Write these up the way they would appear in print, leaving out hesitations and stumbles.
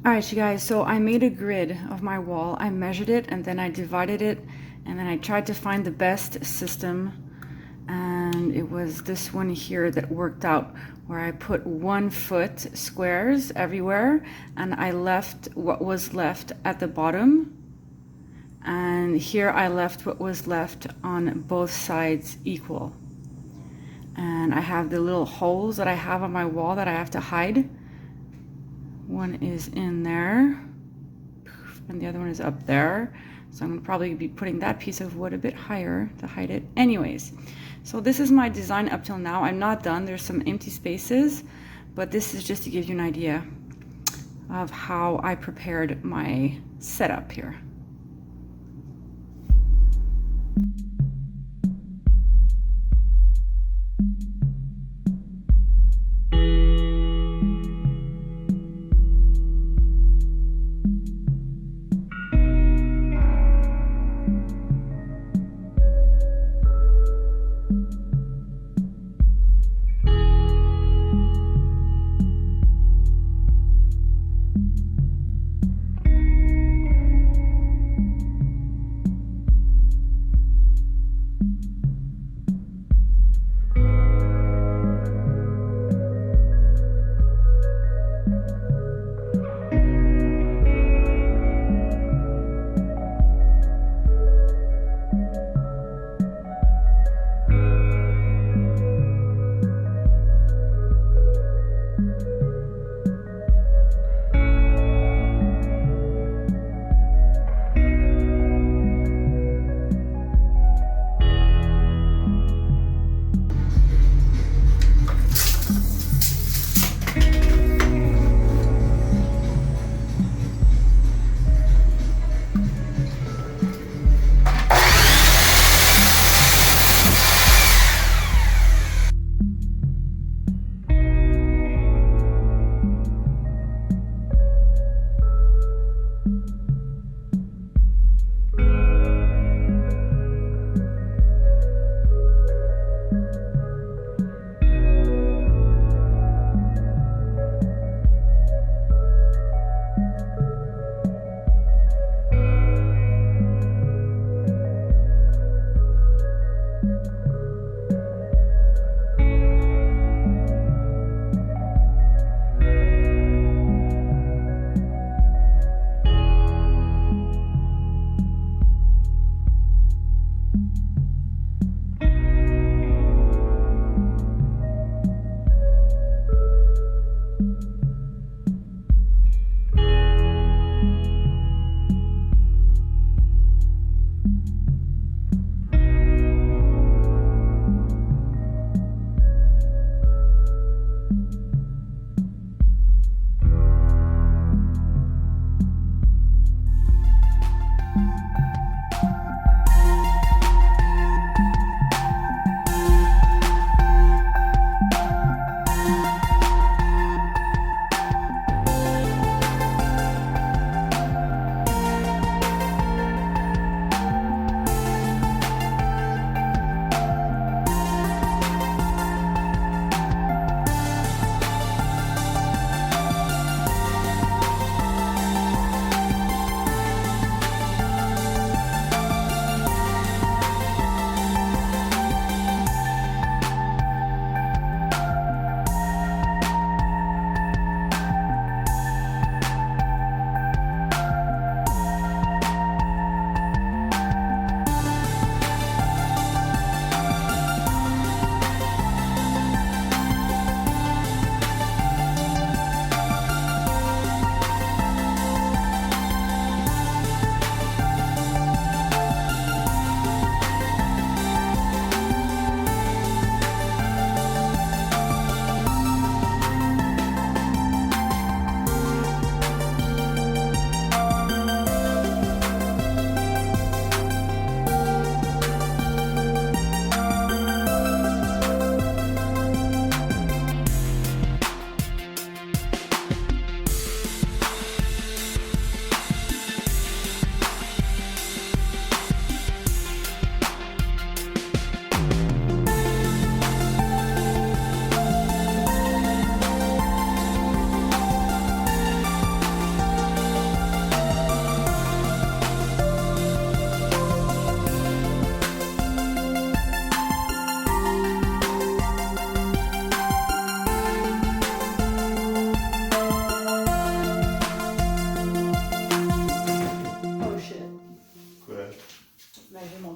All right, you guys, so I made a grid of my wall. I measured it and then I divided it, and then I tried to find the best system, and it was this one here that worked out, where I put 1 foot squares everywhere, and I left what was left at the bottom, and here I left what was left on both sides equal. And I have the little holes that I have on my wall that I have to hide. One is in there, and the other one is up there. So I'm gonna probably be putting that piece of wood a bit higher to hide it. Anyways, so this is my design up till now. I'm not done, there's some empty spaces, but this is just to give you an idea of how I prepared my setup here.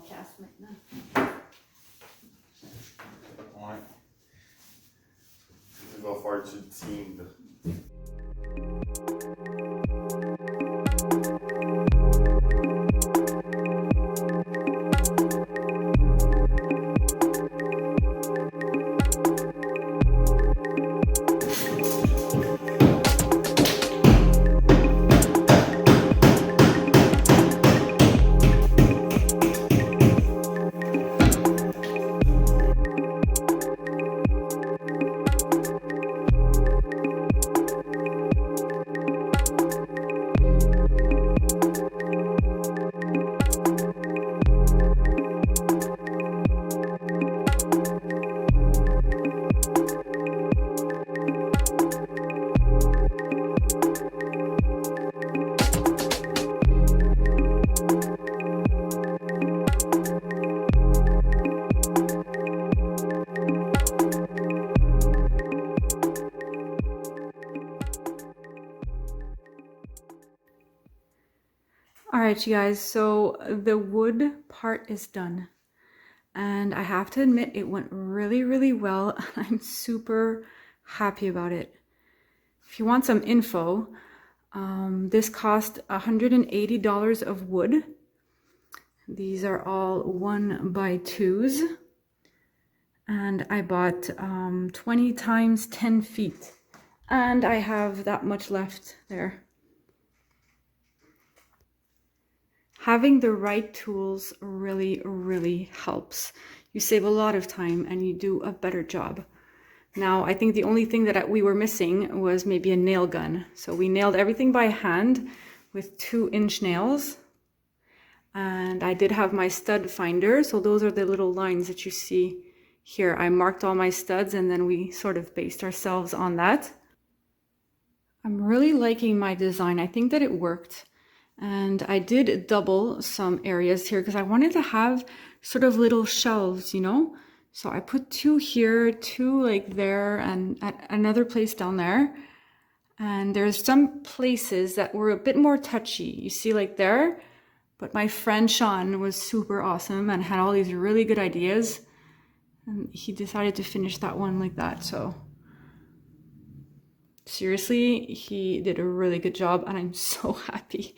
cast maintenant. Ouais. Il va falloir que tu le tiennes. Alright, you guys, so the wood part is done. And I have to admit, it went really, really well. I'm super happy about it. If you want some info, this cost $180 of wood. These are all 1x2s. And I bought 20 times 10 feet. And I have that much left there. Having the right tools really, really helps. You save a lot of time and you do a better job. Now, I think the only thing that we were missing was maybe a nail gun. So we nailed everything by hand with 2-inch nails. And I did have my stud finder. So those are the little lines that you see here. I marked all my studs and then we sort of based ourselves on that. I'm really liking my design. I think that it worked. And I did double some areas here because I wanted to have sort of little shelves, you know? So I put 2 here, 2 like there, and at another place down there. And there's some places that were a bit more touchy. You see like there? But my friend Shaun was super awesome and had all these really good ideas. And he decided to finish that one like that, so... Seriously, he did a really good job and I'm so happy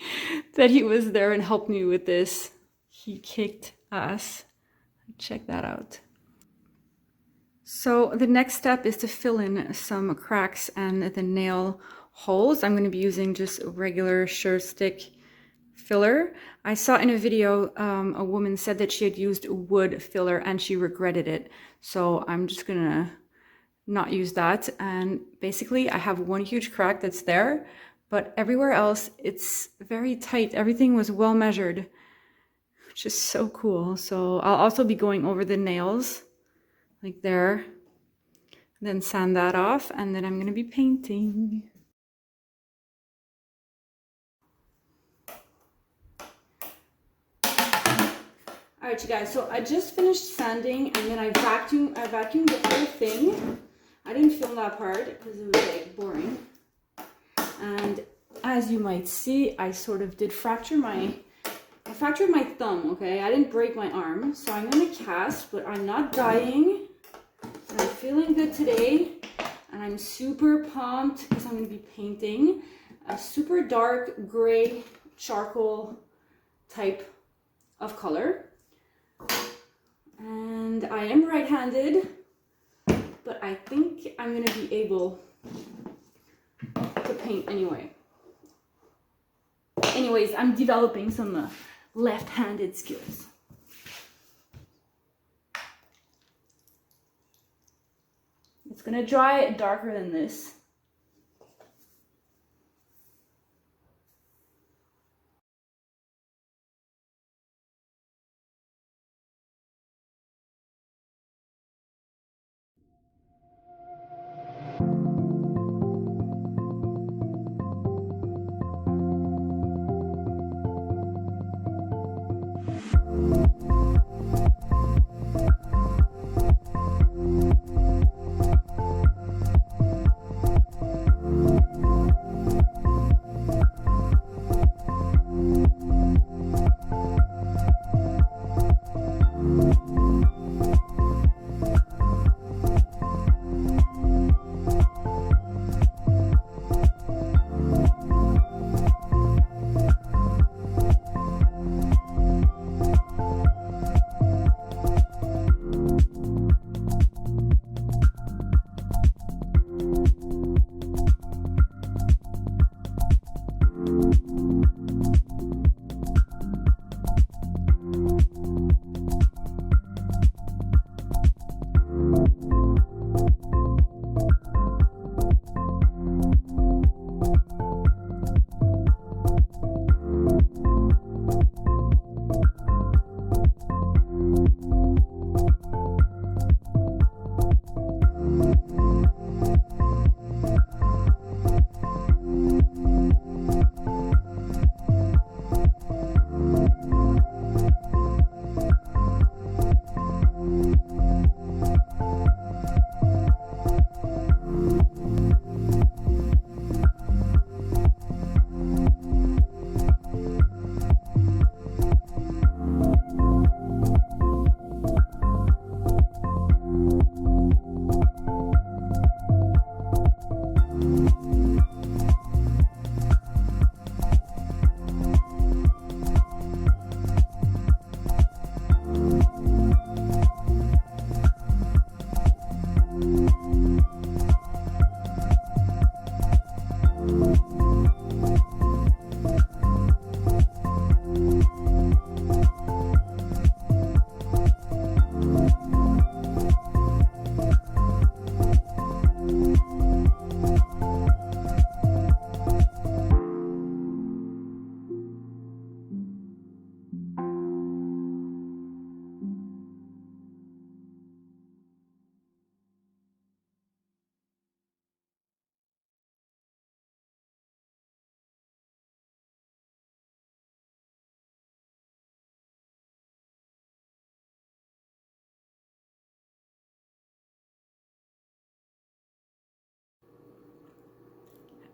that he was there and helped me with this. He kicked ass. Check that out. So the next step is to fill in some cracks and the nail holes. I'm going to be using just a regular Sure Stick filler. I saw in a video a woman said that she had used wood filler and she regretted it. So I'm just going to not use that, and basically I have one huge crack that's there, but everywhere else it's very tight. Everything was well measured, which is so cool. So I'll also be going over the nails like there, then sand that off, and then I'm going to be painting. Alright you guys, so I just finished sanding and then I vacuumed the whole thing. I didn't film that part because it was like boring. And as you might see, I sort of did fractured my thumb, okay? I didn't break my arm, so I'm gonna cast, but I'm not dying. And I'm feeling good today. And I'm super pumped because I'm gonna be painting a super dark gray charcoal type of color. And I am right-handed, but I think I'm going to be able to paint anyway. Anyways, I'm developing some left-handed skills. It's going to dry darker than this.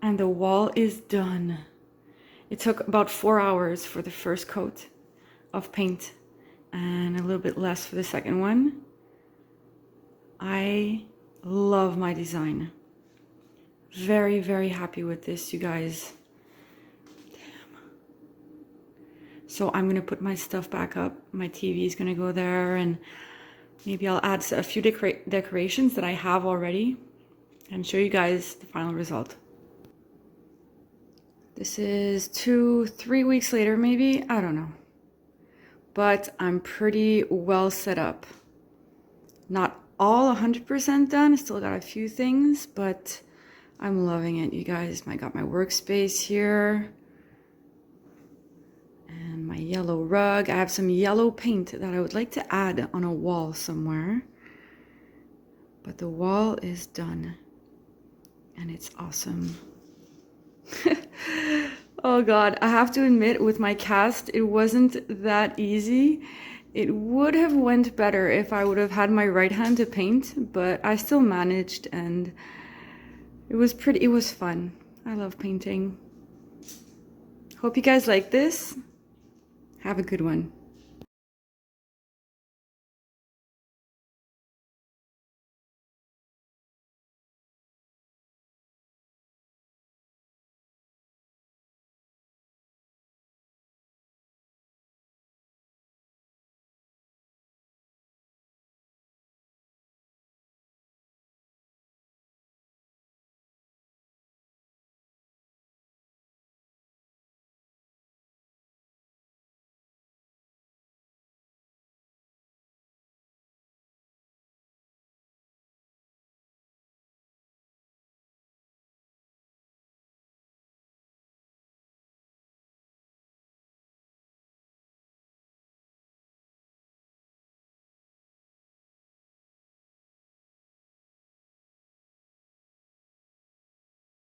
And the wall is done. It took about 4 hours for the first coat of paint and a little bit less for the second one. I love my design. Very, very happy with this, you guys. Damn. So I'm gonna put my stuff back up. My TV is gonna go there, and maybe I'll add a few decorations that I have already and show you guys the final result. This is 2-3 weeks later, maybe, I don't know. But I'm pretty well set up. Not all 100% done, still got a few things, but I'm loving it, you guys. I got my workspace here and my yellow rug. I have some yellow paint that I would like to add on a wall somewhere, but the wall is done and it's awesome. Oh God, I have to admit, with my cast, it wasn't that easy. It would have went better if I would have had my right hand to paint, but I still managed, and it was fun. I love painting. Hope you guys like this. Have a good one.